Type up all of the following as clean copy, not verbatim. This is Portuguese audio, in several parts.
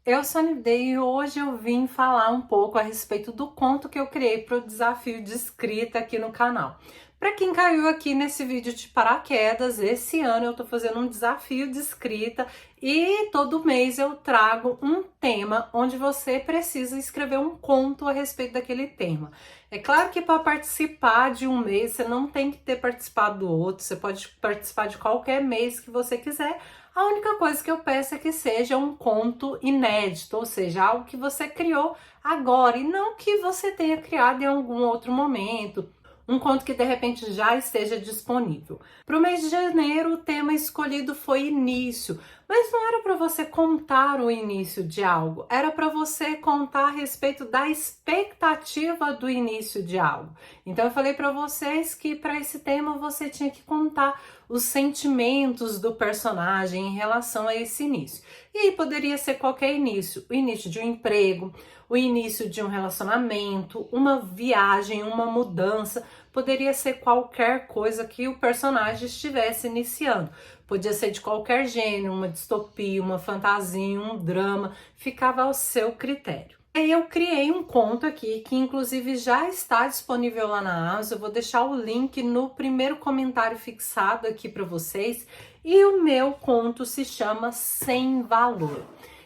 Eu sou a Nivdei e hoje eu vim falar um pouco a respeito do conto que eu criei para o desafio de escrita aqui no canal. Para quem caiu aqui nesse vídeo de paraquedas, esse ano eu tô fazendo um desafio de escrita e todo mês eu trago um tema onde você precisa escrever um conto a respeito daquele tema. É claro que para participar de um mês você não tem que ter participado do outro, você pode participar de qualquer mês que você quiser. A única coisa que eu peço é que seja um conto inédito, ou seja, algo que você criou agora e não que você tenha criado em algum outro momento. Um conto que de repente já esteja disponível. Para o mês de janeiro, o tema escolhido foi início, mas não era para você contar o início de algo, era para você contar a respeito da expectativa do início de algo. Então eu falei para vocês que para esse tema você tinha que contar os sentimentos do personagem em relação a esse início. E aí poderia ser qualquer início, o início de um emprego, o início de um relacionamento, uma viagem, uma mudança, poderia ser qualquer coisa que o personagem estivesse iniciando. Podia ser de qualquer gênero, uma distopia, uma fantasia, um drama, ficava ao seu critério. Aí eu criei um conto aqui, que inclusive já está disponível lá na Amazon, eu vou deixar o link no primeiro comentário fixado aqui para vocês, e o meu conto se chama Sem Valor.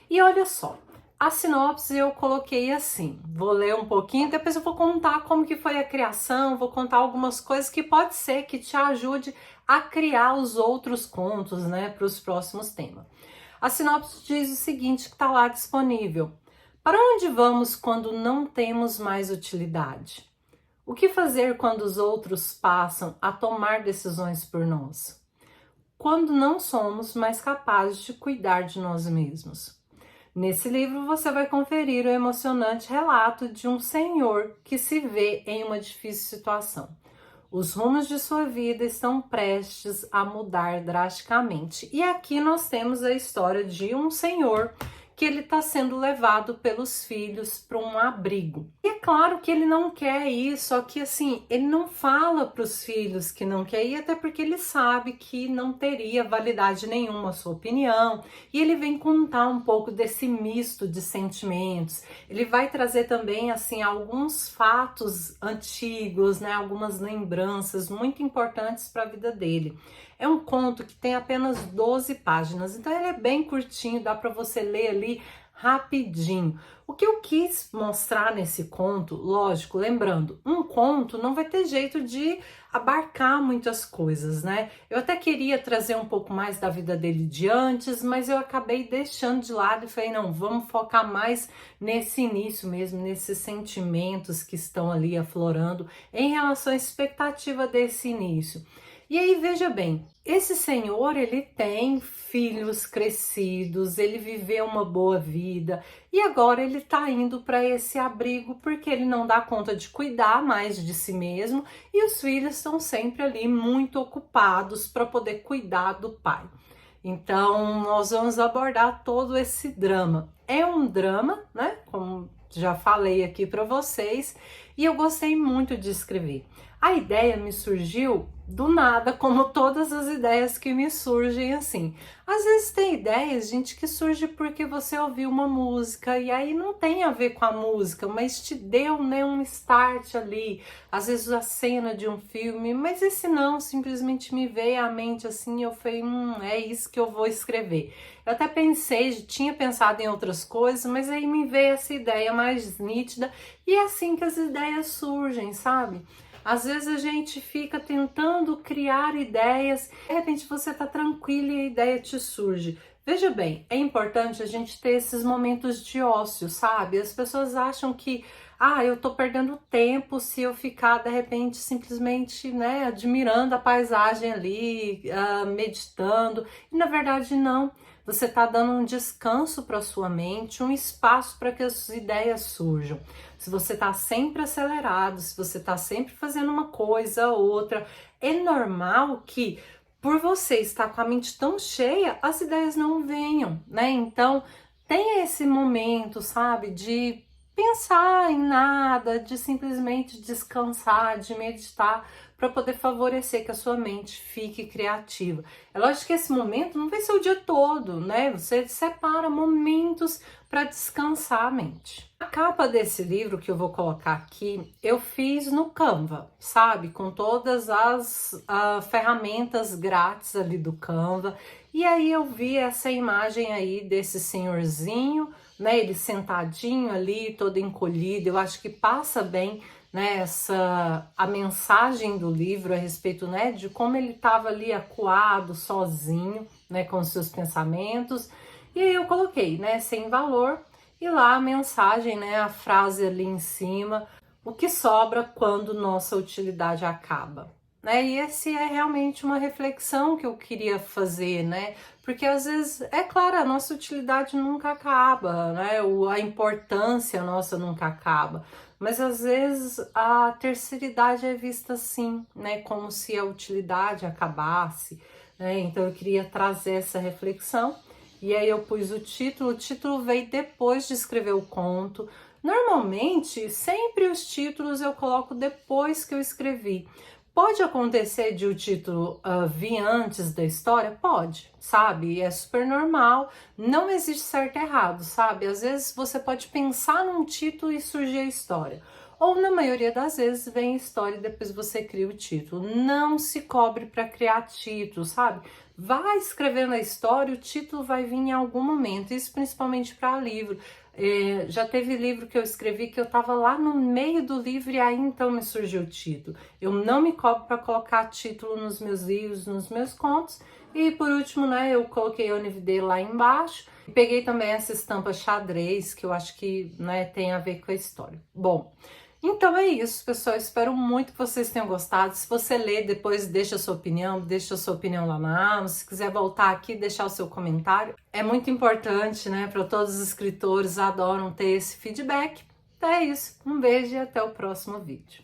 E olha só, a sinopse eu coloquei assim, vou ler um pouquinho, depois eu vou contar como que foi a criação, vou contar algumas coisas que pode ser que te ajude a criar os outros contos, né, para os próximos temas. A sinopse diz o seguinte, que está lá disponível. Para onde vamos quando não temos mais utilidade? O que fazer quando os outros passam a tomar decisões por nós? Quando não somos mais capazes de cuidar de nós mesmos? Nesse livro você vai conferir o emocionante relato de um senhor que se vê em uma difícil situação. Os rumos de sua vida estão prestes a mudar drasticamente. E aqui nós temos a história de um senhor que ele está sendo levado pelos filhos para um abrigo. E é claro que ele não quer ir, só que assim, ele não fala para os filhos que não quer ir, até porque ele sabe que não teria validade nenhuma a sua opinião. E ele vem contar um pouco desse misto de sentimentos. Ele vai trazer também assim alguns fatos antigos, né, algumas lembranças muito importantes para a vida dele. É um conto que tem apenas 12 páginas, então ele é bem curtinho, dá para você ler ali rapidinho. O que eu quis mostrar nesse conto, lógico, lembrando, um conto não vai ter jeito de abarcar muitas coisas, né? Eu até queria trazer um pouco mais da vida dele de antes, mas eu acabei deixando de lado e falei, não, vamos focar mais nesse início mesmo, nesses sentimentos que estão ali aflorando em relação à expectativa desse início. E aí, veja bem, esse senhor, ele tem filhos crescidos, ele viveu uma boa vida e agora ele tá indo para esse abrigo porque ele não dá conta de cuidar mais de si mesmo e os filhos estão sempre ali muito ocupados para poder cuidar do pai. Então, nós vamos abordar todo esse drama. É um drama, né? Como já falei aqui para vocês, e eu gostei muito de escrever. A ideia me surgiu do nada, como todas as ideias que me surgem assim. Às vezes tem ideias, gente, que surge porque você ouviu uma música e aí não tem a ver com a música, mas te deu, né, um start ali. Às vezes a cena de um filme, mas esse não, simplesmente me veio à mente assim, eu falei, é isso que eu vou escrever. Eu até pensei, tinha pensado em outras coisas, mas aí me veio essa ideia mais nítida e é assim que as ideias surgem, sabe? Às vezes a gente fica tentando criar ideias, de repente você tá tranquilo e a ideia te surge. Veja bem, é importante a gente ter esses momentos de ócio, sabe? As pessoas acham que, eu tô perdendo tempo se eu ficar, de repente, simplesmente, né, admirando a paisagem ali, meditando. E na verdade não. Você está dando um descanso para sua mente, um espaço para que as ideias surjam. Se você está sempre acelerado, se você está sempre fazendo uma coisa ou outra, é normal que por você estar com a mente tão cheia, as ideias não venham, né? Então, tenha esse momento, sabe, de pensar em nada, de simplesmente descansar, de meditar, para poder favorecer que a sua mente fique criativa. É lógico que esse momento não vai ser o dia todo, né? Você separa momentos para descansar a mente. A capa desse livro que eu vou colocar aqui, eu fiz no Canva, sabe? Com todas as ferramentas grátis ali do Canva. E aí eu vi essa imagem aí desse senhorzinho, né? Ele sentadinho ali, todo encolhido. Eu acho que passa bem, né, a mensagem do livro a respeito, né, de como ele estava ali acuado, sozinho, né, com seus pensamentos. E aí eu coloquei, né, sem valor, e lá a mensagem, né, a frase ali em cima, o que sobra quando nossa utilidade acaba. Né? E esse é realmente uma reflexão que eu queria fazer, né? Porque às vezes, é claro, a nossa utilidade nunca acaba, né? A importância nossa nunca acaba. Mas às vezes a terceira idade é vista assim, né? Como se a utilidade acabasse, né? Então eu queria trazer essa reflexão. E aí eu pus o título veio depois de escrever o conto. Normalmente, sempre os títulos eu coloco depois que eu escrevi. Pode acontecer de o título vir antes da história? Pode, sabe? É super normal, não existe certo e errado, sabe? Às vezes você pode pensar num título e surgir a história. Ou na maioria das vezes vem a história e depois você cria o título. Não se cobre para criar título, sabe? Vai escrevendo a história, o título vai vir em algum momento, isso principalmente para livro. Já teve livro que eu escrevi que eu estava lá no meio do livro e aí então me surgiu o título. Eu não me cobro para colocar título nos meus livros, nos meus contos. E por último, né, eu coloquei Onividê lá embaixo. Peguei também essa estampa xadrez, que eu acho que, né, tem a ver com a história. Bom, então é isso, pessoal. Espero muito que vocês tenham gostado. Se você ler depois, deixa a sua opinião lá na Amazon. Se quiser voltar aqui, deixar o seu comentário. É muito importante, né? Para todos os escritores, adoram ter esse feedback. Então é isso. Um beijo e até o próximo vídeo.